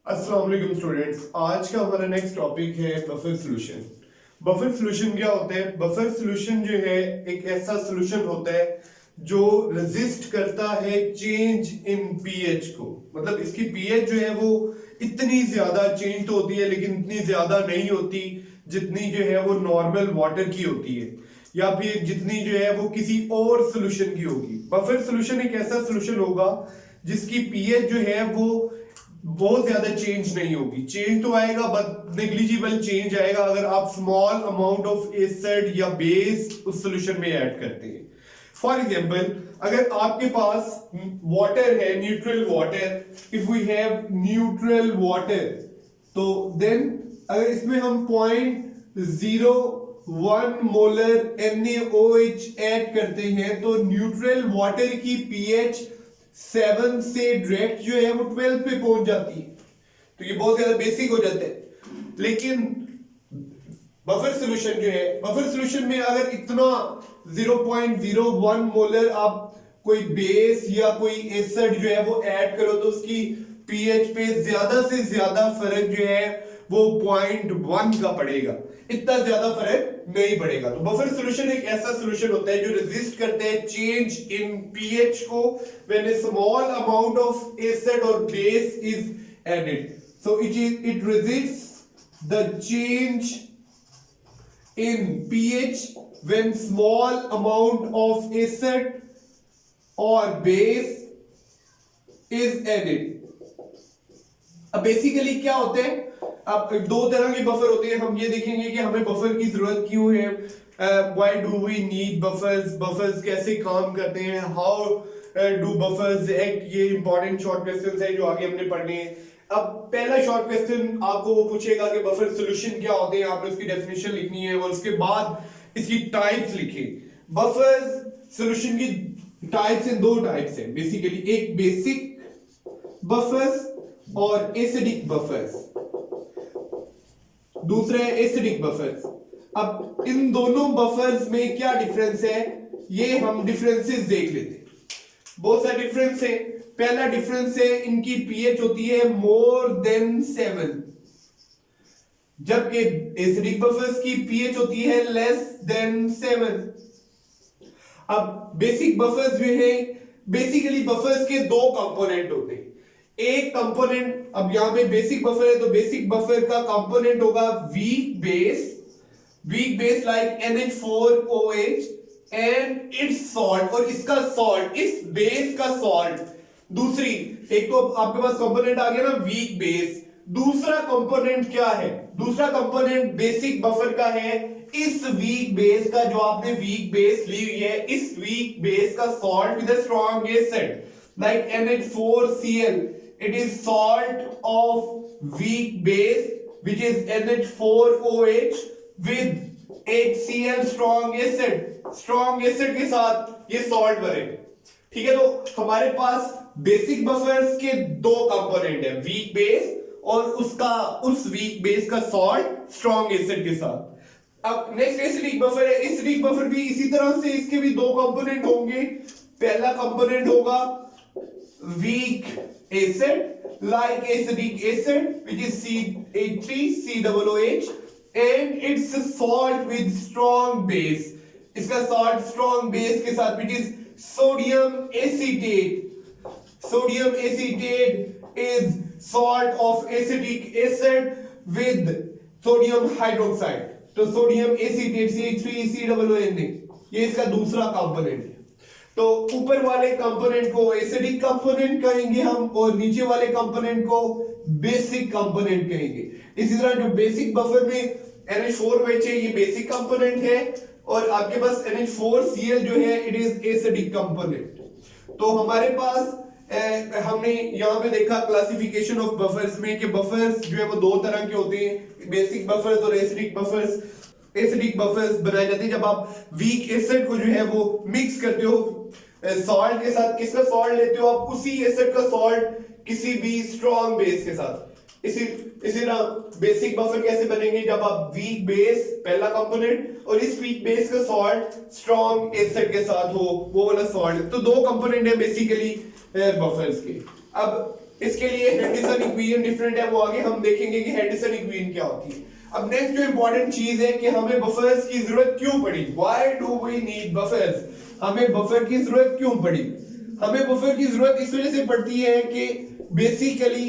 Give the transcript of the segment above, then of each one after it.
अस्सलाम वालेकुम स्टूडेंट्स। आज का हमारा नेक्स्ट टॉपिक है बफर सॉल्यूशन। बफर सॉल्यूशन क्या होता है? बफर सॉल्यूशन जो है एक ऐसा सॉल्यूशन होता है जो रेजिस्ट करता है चेंज इन पीएच को। मतलब इसकी पीएच जो है वो इतनी ज्यादा चेंज तो होती है लेकिन इतनी ज्यादा नहीं होती जितनी जो है वो नॉर्मल वाटर की होती है या फिर जितनी जो है वो किसी और सॉल्यूशन की होगी। बफर सॉल्यूशन एक ऐसा सॉल्यूशन होगा जिसकी पीएच जो है वो बहुत ज्यादा चेंज नहीं होगी। चेंज तो आएगा बट नेग्लिजिबल चेंज आएगा अगर आप स्मॉल अमाउंट ऑफ एसिड या बेस उस सॉल्यूशन में ऐड करते हैं। फॉर एग्जांपल, अगर आपके पास वाटर है, neutral water, if we have neutral water, तो देन अगर इसमें हम 0.01 मोलर NaOH ऐड करते हैं तो न्यूट्रल वाटर की पीएच 7 से डायरेक्ट जो है वो 12 पे पहुंच जाती है। तो ये बहुत ज्यादा बेसिक हो जाता है। लेकिन बफर सॉल्यूशन जो है, बफर सॉल्यूशन में अगर इतना 0.01 मोलर आप कोई बेस या कोई एसिड जो है वो ऐड करो तो उसकी पीएच पे ज्यादा से ज्यादा फर्क जो है वो 0.1 का पड़ेगा। इतना ज्यादा फर्क नहीं पड़ेगा। तो बफर सॉल्यूशन एक ऐसा सॉल्यूशन होता है जो रेजिस्ट करता है चेंज इन पीएच को when a small amount of acid or base is added. So it resists the change in pH when small amount of acid or base is added. अब basically क्या होते हैं? अब दो तरह के बफर होते हैं। हम ये देखेंगे कि हमें बफर की जरूरत क्यों है, why do we need buffers, buffers कैसे काम करते हैं, हाउ डू बफर्स एक्ट। ये इंपॉर्टेंट शॉर्ट क्वेश्चंस हैं जो आगे हमने पढ़ने हैं। अब पहला शॉर्ट क्वेश्चन आपको वो पूछेगा कि बफर सॉल्यूशन क्या होते हैं, आपने उसकी डेफिनेशन लिखनी है और उसके बाद इसकी टाइप्स लिखें। बफर सॉल्यूशन की टाइप्स हैं, दो टाइप्स हैं बेसिकली, एक बेसिक बफर्स और एसिडिक बफर्स, दूसरा है एसिडिक बफर्स। अब इन दोनों बफर्स में क्या डिफरेंस है ये हम डिफरेंसेस देख लेते हैं। बहुत सारे डिफरेंस है। पहला डिफरेंस है इनकी पीएच होती है मोर देन 7, जबकि एसिडिक बफर्स की पीएच होती है लेस देन 7। अब बेसिक बफर्स जो है, बेसिकली बफर्स के दो कंपोनेंट होते हैं। एक कंपोनेंट, अब यहां पे बेसिक बफर है तो बेसिक बफर का कंपोनेंट होगा weak base like NH4OH and it's salt, और इसका सॉल्ट, इस बेस का सॉल्ट। दूसरी, एक तो आपके पास कंपोनेंट आ गया ना वीक बेस, दूसरा कंपोनेंट क्या है? दूसरा कंपोनेंट बेसिक बफर का है इस वीक बेस का, जो आपने वीक बेस ली हुई है, इस वीक बेस का salt with a strong acid like NH4Cl. It is salt of weak base which is NH4OH with HCl strong acid. Strong acid के साथ ये सॉल्ट बनेगा। ठीक है, तो हमारे पास बेसिक बफर्स के दो कंपोनेंट है, वीक बेस और उस वीक बेस का सॉल्ट स्ट्रॉन्ग एसिड के साथ। अब नेक्स्ट एसिडिक बफर है। एसिडिक बफर भी इसी तरह से, इसके भी दो कंपोनेंट होंगे। पहला कंपोनेंट होगा weak acid like acidic acid which is CH3COOH and it's a salt with strong base. इसका salt strong base के साथ which is sodium acetate. Sodium acetate is salt of acidic acid with sodium hydroxide. तो sodium acetate CH3COOH ये इसका दूसरा component है। तो ऊपर वाले कंपोनेंट को एसिडिक कंपोनेंट कहेंगे हम और नीचे वाले कंपोनेंट को बेसिक कंपोनेंट कहेंगे। इसी तरह जो बेसिक बफर में NH4OH है ये बेसिक कंपोनेंट है और आपके पास NH4Cl जो है इट इज एसिडिक कंपोनेंट। तो हमारे पास हमने यहां पे देखा क्लासिफिकेशन ऑफ बफर्स में कि बफर्स जो है वो दो तरह के होते हैं, बेसिक बफर्स और एसिडिक बफर्स। एसिडिक बफर्स बनाए जाते हैं जब आप वीक एसिड को जो है वो मिक्स करते हो सॉल्ट के साथ। किसका सॉल्ट लेते हो आप? उसी एसिड का सॉल्ट किसी भी स्ट्रॉन्ग बेस के साथ। इसी तरह बेसिक बफर कैसे बनेंगे? जब आप वीक बेस पहला कंपोनेंट और इस वीक बेस का सॉल्ट स्ट्रॉन्ग एसिड के साथ हो, वो वाला सॉल्ट। तो दो कंपोनेंट है बेसिकली बफर्स के। अब इसके लिए हेंडरसन इक्वेशन डिफरेंट है, वो आगे हम देखेंगे कि हेंडरसन इक्वेशन क्या होती है। अब नेक्स्ट जो इंपॉर्टेंट चीज है कि हमें बफर्स की जरूरत क्यों पड़ी, why do we need buffers, हमें बफर की जरूरत क्यों पड़ी। हमें बफर की जरूरत इस वजह से पड़ती है कि बेसिकली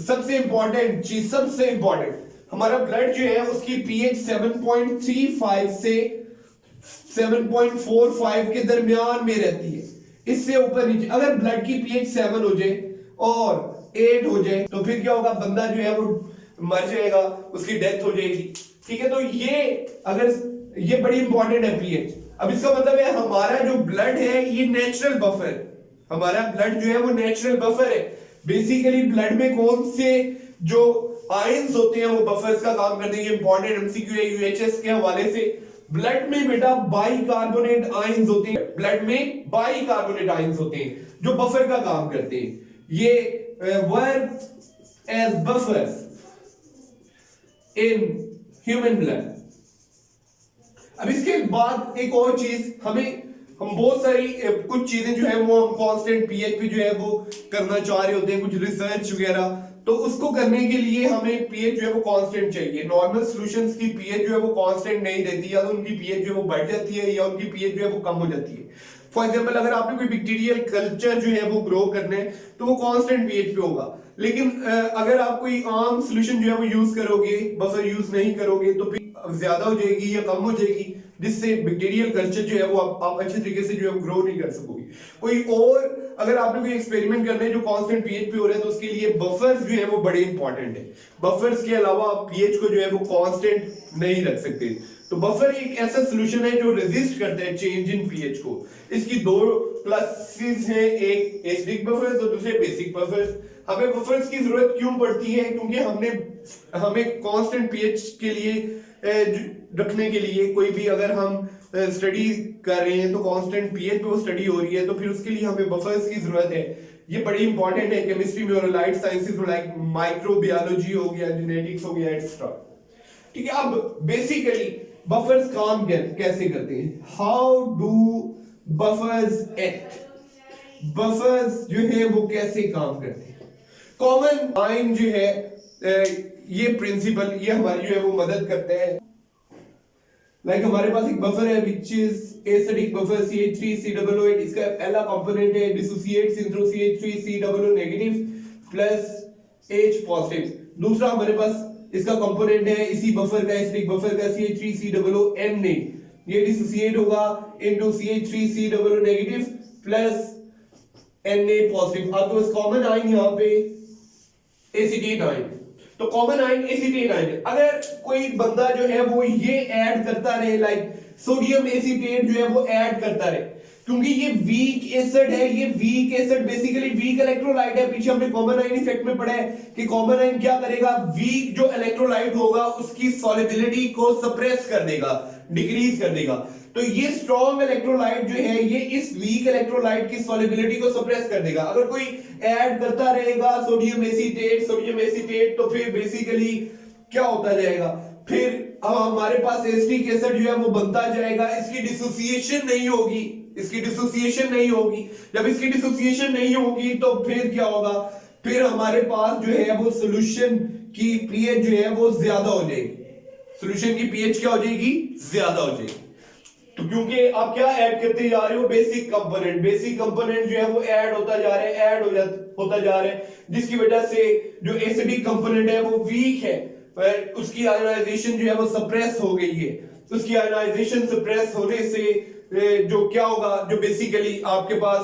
सबसे इंपॉर्टेंट चीज, सबसे इंपॉर्टेंट, हमारा ब्लड जो है उसकी पीएच 7.35 से 7.45 के दरमियान में रहती है, इससे ऊपर नीचे। अगर ब्लड की पीएच 7 हो जाए और 8 हो जाए तो फिर क्या होगा, बंदा जो है वो मर जाएगा, उसकी डेथ हो जाएगी। ठीक है, तो ये अगर ये बड़ी इंपॉर्टेंट है पीएच। अब इसका मतलब है हमारा जो ब्लड है ये नेचुरल बफर, हमारा ब्लड जो है वो नेचुरल बफर है। बेसिकली ब्लड में कौन से जो आयंस होते हैं वो बफर्स का काम करते हैं। ये इंपॉर्टेंट एमसीक्यू है यूएचएस के हवाले से। ब्लड में बेटा बाइकार्बोनेट आयंस होते हैं, ब्लड में बाइकार्बोनेट आयंस होते हैं जो बफर का काम करते हैं। ये work as buffers in human blood. अब इसके बाद एक और चीज, हम बहुत सारी कुछ चीजें जो है वो हम कांस्टेंट पीएच पे जो है वो करना चाह रहे होते हैं, कुछ रिसर्च वगैरह, तो उसको करने के लिए हमें पीएच जो है वो कांस्टेंट चाहिए। नॉर्मल सॉल्यूशंस की पीएच जो है वो कांस्टेंट नहीं रहती, या तो उनकी पीएच जो है वो बढ़ जाती है या उनकी पीएच जो है वो कम हो जाती है। फॉर एग्जांपल अगर आपने कोई बैक्टीरियल कल्चर जो है वो ग्रो करना है तो वो कांस्टेंट पीएच पे होगा, लेकिन अगर आप कोई आम सॉल्यूशन जो है वो यूज करोगे, बफर यूज नहीं करोगे, तो फिर ज्यादा हो जाएगी या कम हो जाएगी, जिससे बैक्टीरियल कल्चर जो है वो आप अच्छे तरीके से जो है ग्रो नहीं कर सकोगे। कोई और अगर आपने कोई एक्सपेरिमेंट करना है जो कांस्टेंट पीएच पे हो रहा है तो उसके लिए बफर्स जो है वो बड़े इंपॉर्टेंट है। बफर्स के अलावा आप पीएच को जो है वो कांस्टेंट नहीं रख सकते। तो बफर एक ऐसा सॉल्यूशन है जो रेजिस्ट करता है चेंज इन पीएच को। इसकी दो क्लासेस हैं, एक एसिडिक बफर्स और दूसरे बेसिक बफर्स। हमें बफर्स की जरूरत क्यों पड़ती है, क्योंकि हमें कांस्टेंट पीएच के लिए रखने के लिए, कोई भी अगर हम स्टडी कर रहे हैं तो कांस्टेंट पीएच पे वो स्टडी हो रही है, तो फिर उसके लिए हमें बफर्स की जरूरत है। ये बड़ी इंपॉर्टेंट है केमिस्ट्री में और लाइफ साइंसेस में, लाइक माइक्रोबायोलॉजी हो गया, जेनेटिक्स हो गया, एक्स्ट्रा। ठीक है, अब बेसिकली बफर्स काम कैसे करते हैं, how do buffers act, buffers जो है वो कैसे काम करते हैं। कॉमन आयन जो है ये प्रिंसिपल ये हमारी जो है वो मदद करते हैं। लाइक हमारे पास एक बफर है which is acidic buffer CH3COO8, इसका पहला कंपोनेंट है dissociates into CH3COO negative plus H positive. दूसरा हमारे पास इसका कंपोनेंट है इसी बफर का, एसिडिक बफर का, CH3COON, ये डिसोसिएट होगा into CH3COO negative plus Na positive. आपके पास कॉमन आयन यहां पे एसीटेट आयन, तो कॉमन आयन एसीटेट आयन। अगर कोई बंदा जो है वो ये ऐड करता रहे, लाइक सोडियम एसीटेट जो है वो ऐड करता रहे, क्योंकि ये वीक एसिड है, ये weak acid basically weak electrolyte है। पीछे हमने कॉमन आयन इफेक्ट में पढ़ा है कि कॉमन आयन क्या करेगा, वीक जो इलेक्ट्रोलाइट होगा उसकी सॉल्युबिलिटी को सप्रेस कर देगा, डिक्रीज कर देगा। तो ये स्ट्रॉन्ग इलेक्ट्रोलाइट जो है ये इस वीक इलेक्ट्रोलाइट की सॉल्युबिलिटी को सप्रेस कर देगा। अगर कोई ऐड करता रहेगा सोडियम एसीटेट, तो फिर बेसिकली क्या होता जाएगा, फिर अब हमारे पास एसिटिक एसिड जो है वो बनता जाएगा, इसकी डिसोसिएशन नहीं होगी, इसकी डिसोसिएशन नहीं होगी। जब इसकी डिसोसिएशन नहीं होगी तो फिर क्या होगा, फिर हमारे पास जो है वो सॉल्यूशन की पीएच जो है वो ज्यादा हो जाएगी, सॉल्यूशन की पीएच क्या हो जाएगी, ज्यादा हो जाएगी। तो क्योंकि आप क्या ऐड करते जा रहे हो, बेसिक कंपोनेंट जो है वो ऐड होता जा रहा है, होता जा रहा है, जिसकी वजह से जो एसिडिक कंपोनेंट है वो वीक है, पर उसकी आयोनाइजेशन जो है वो सप्रेस हो गई है। उसकी आयोनाइजेशन सप्रेस होने से जो क्या होगा, जो बेसिकली आपके पास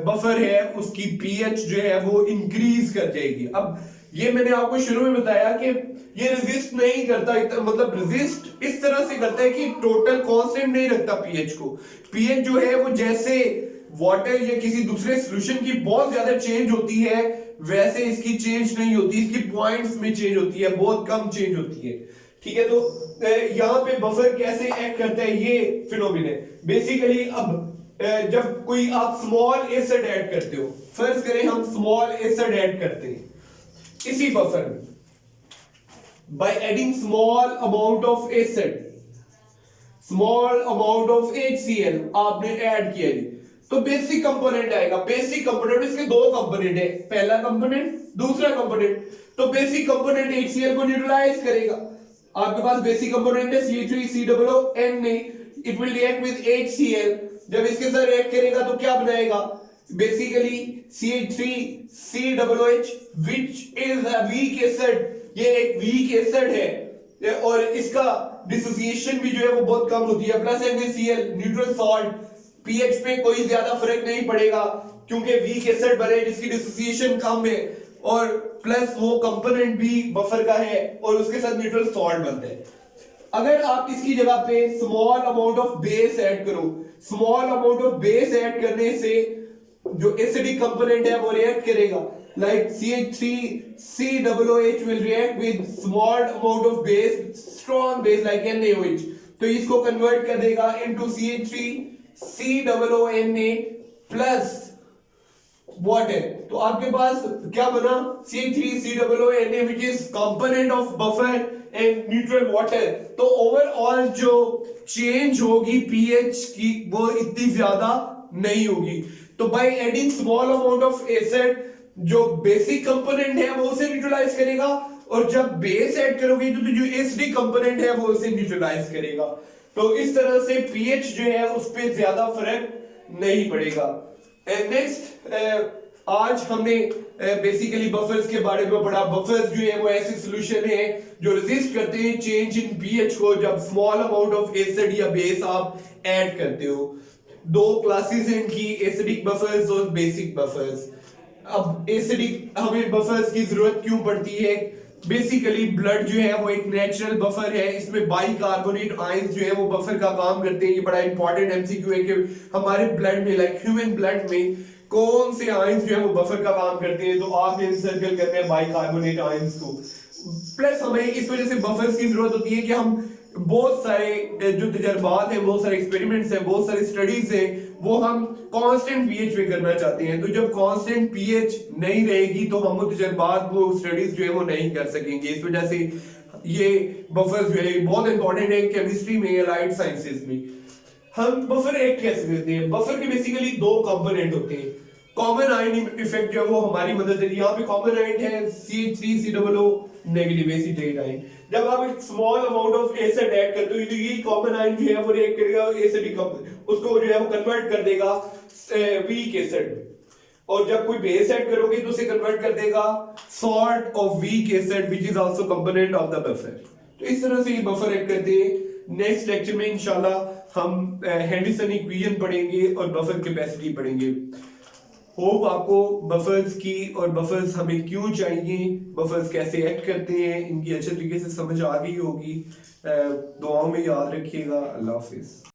बफर है उसकी पीएच जो है वो इंक्रीज कर जाएगी। अब ये मैंने आपको शुरू में बताया कि ये रेजिस्ट नहीं करता, मतलब रेजिस्ट इस तरह से करता है कि टोटल कांस्टेंट नहीं रखता पीएच को। पीएच जो है वो जैसे वाटर या किसी दूसरे सॉल्यूशन की बहुत ज्यादा चेंज होती है वैसे इसकी चेंज नहीं होती, इसकी पॉइंट्स में चेंज होती है, बहुत कम चेंज होती है। ठीक है, तो यहाँ पे बफर कैसे एक्ट करता है ये फिनोमिना है बेसिकली। अब जब कोई आप स्मॉल एसिड ऐड करते हो, फर्ज करें हम स्मॉल एसिड ऐड करते हैं इसी बफर में, by adding small amount of acid, small amount of HCl आपने ऐड किया जी, तो बेसिक कंपोनेंट आएगा। बेसिक कंपोनेंट, इसके दो कंपोनेंट है, पहला कंपोनेंट दूसरा कंपोनेंट। तो बेसिक कंपोनेंट HCl को न्यूट्रलाइज करेगा। आपके पास बेसिक कंपोनेंट है CH3COONA, it will react with HCl। जब इसके साथ रिएक्ट करेगा तो क्या बनाएगा, basically CH3COOH which is a weak acid. ये एक वीक एसिड है और इसका डिसोसिएशन भी जो है वो बहुत कम होती है। Plus NaCl neutral salt, pH पे कोई ज्यादा फर्क नहीं पड़ेगा क्योंकि वीक एसिड बने जिसकी डिसोसिएशन कम है, और प्लस वो कंपोनेंट भी बफर का है और उसके साथ न्यूट्रल सॉल्ट बनते हैं। अगर आप इसकी जगह पे small amount of base add करो, small amount of base add करने से जो एसिडिक कंपोनेंट है वो रिएक्ट करेगा। Like CH3COOH will react with small amount of base, strong base like NaOH, तो इसको कन्वर्ट कर देगा into CH3COONA प्लस वाटर। तो आपके पास क्या बना, CH3COONA which is component of buffer and neutral water। तो ओवरऑल जो चेंज होगी पीएच की वो इतनी ज्यादा नहीं होगी। तो by adding small amount of acid जो बेसिक कंपोनेंट है वो उसे न्यूट्रलाइज करेगा, और जब बेस ऐड करोगे तो जो एसिडिक कंपोनेंट है वो उसे न्यूट्रलाइज करेगा। तो इस तरह से पीएच जो है उस पे ज्यादा फर्क नहीं पड़ेगा। नेक्स्ट आज हमने बेसिकली बफर्स के बारे में पढ़ा। बफर्स जो है वो ऐसे सॉल्यूशन है जो रेजिस्ट करते हैं चेंज इन पीएच को जब स्मॉल अमाउंट ऑफ एसिड या बेस आप ऐड करते हो। दो क्लासेस हैं इनकी, एसिडिक बफर्स और बेसिक बफर्स। अब एसिडिक हमें बफर्स की जरूरत क्यों पड़ती है, बेसिकली ब्लड जो है वो एक नेचुरल बफर है, इसमें बाइकार्बोनेट आयंस जो है वो बफर का काम करते हैं। ये बड़ा इंपॉर्टेंट एमसीक्यू है कि हमारे ब्लड में लाइक ह्यूमन ब्लड में कौन से आयंस जो है वो बफर का काम करते हैं, तो आपने सर्कल करते हैं बाइकार्बोनेट आयंस को। प्लस हमें इस वजह से बफर्स की जरूरत होती है कि हम बहुत सारे जो तजर्बात हैं, बहुत सारे एक्सपेरिमेंट्स हैं, बहुत सारी स्टडीज हैं, वो हम कांस्टेंट पीएच पे करना चाहते हैं। तो जब कांस्टेंट पीएच नहीं रहेगी तो हम वो तजर्बात, वो स्टडीज जो है वो नहीं कर सकेंगे। इस वजह से ये बफर्स जो है बहुत इंपॉर्टेंट है केमिस्ट्री में, अलाइड साइंसेज में। हम बफर एक्ट कैसे करते हैं, बफर के बेसिकली दो कंपोनेंट होते हैं। कॉमन आयन इफेक्ट जो है वो हमारी मदद से, यहाँ पे कॉमन आयन है CH3COO नेगेटिव एसिटेट आयन। जब आप एक small amount of acid add करते हो तो ये कॉमन आयन जो है वो रिएक्ट करेगा एसिडिक, उसको जो है वो कन्वर्ट कर देगा वीक एसिड, और जब कोई बेस ऐड करोगे तो उसे कन्वर्ट कर देगा salt of weak acid which is also component of the buffer. तो इस तरह से ये बफर ऐड करते हैं। नेक्स्ट लेक्चर में इंशाल्लाह हम हेंडरसन इक्वेशन पढ़ेंगे और बफर कैपेसिटी पढ़ेंगे। होप आपको बफर्स की और बफर्स हमें क्यों चाहिए, बफर्स कैसे एक्ट करते हैं, इनकी अच्छे तरीके से समझ आ गई होगी। दुआओं में याद रखिएगा। अल्लाह हाफिज।